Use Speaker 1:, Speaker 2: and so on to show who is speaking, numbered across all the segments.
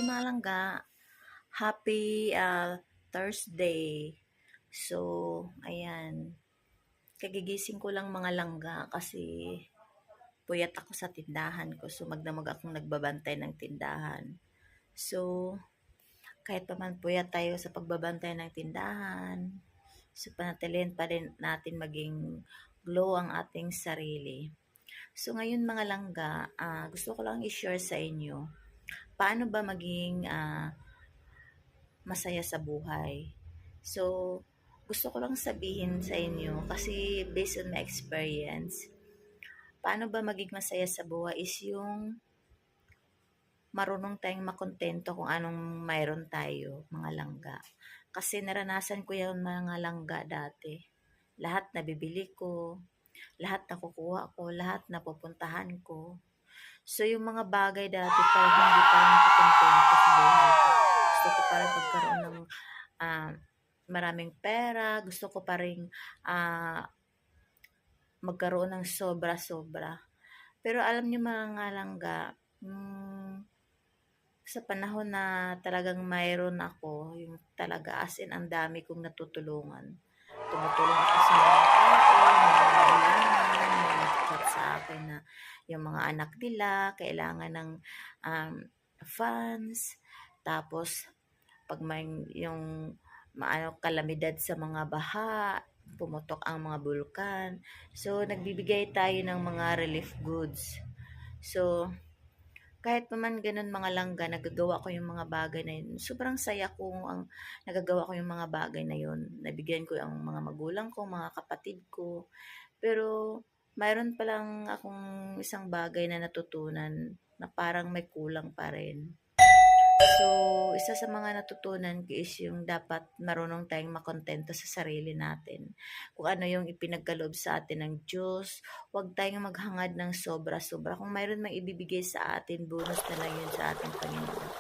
Speaker 1: mga langga. Happy Thursday. So, ayan. Kagigising ko lang mga langga kasi puyat ako sa tindahan ko. So, magdamag akong nagbabantay ng tindahan. So, kahit pa man puyat tayo sa pagbabantay ng tindahan, so panatilihin pa rin natin maging glow ang ating sarili. So, ngayon mga langga, gusto ko lang i-share sa inyo paano ba maging masaya sa buhay. So, gusto ko lang sabihin sa inyo kasi based on my experience, paano ba maging masaya sa buhay is yung marunong tayong makontento kung anong mayroon tayo, mga langga. Kasi naranasan ko yung mga langga dati. Lahat nabibili ko, lahat nakukuha ko, lahat napupuntahan ko. So, yung mga bagay dati parang hindi pa rin nakokontento sa buhay ko. Gusto ko parang magkaroon ng maraming pera. Gusto ko pa rin magkaroon ng sobra-sobra. Pero alam niyo mga langga, sa panahon na talagang mayroon ako, yung talaga as in ang dami kong natutulungan. Tumutulong ako sa mga tao, mga kailangan, may nagchat sa akin na yung mga anak nila, kailangan ng funds. Tapos, pag may yung kalamidad sa mga baha, pumutok ang mga bulkan. So, nagbibigay tayo ng mga relief goods. So, kahit naman ganun mga langga, nagagawa ko yung mga bagay na yun. Sobrang saya kung ang nagagawa ko yung mga bagay na yun. Nabigyan ko ang mga magulang ko, mga kapatid ko. Pero mayroon palang akong isang bagay na natutunan na parang may kulang pa rin. So, isa sa mga natutunan ko is yung dapat marunong tayong makontento sa sarili natin. Kung ano yung ipinagkaloob sa atin ng Diyos, huwag tayong maghangad ng sobra-sobra. Kung mayroon mang ibibigay sa atin, bonus na lang yun sa ating Panginoon.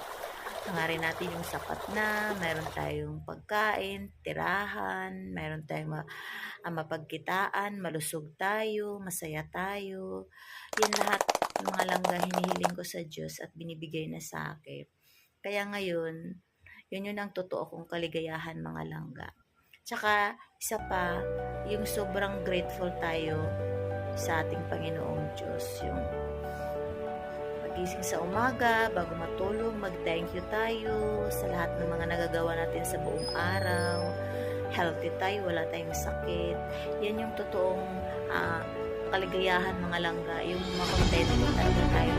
Speaker 1: Hangarin natin yung sapat na, mayroon tayong pagkain, tirahan, mayroon tayong mapagkitaan, malusog tayo, masaya tayo. Yan lahat mga langga hinihiling ko sa Diyos at binibigay na sa akin. Kaya ngayon, yun ang totoo kong kaligayahan mga langga. Tsaka, isa pa, yung sobrang grateful tayo sa ating Panginoong Diyos. Yung magising sa umaga, bago matulog, mag-thank you tayo sa lahat ng mga nagagawa natin sa buong araw. Healthy tayo, wala tayong sakit. Yan yung totoong kaligayahan mga langga. Yung makontento talaga tayo.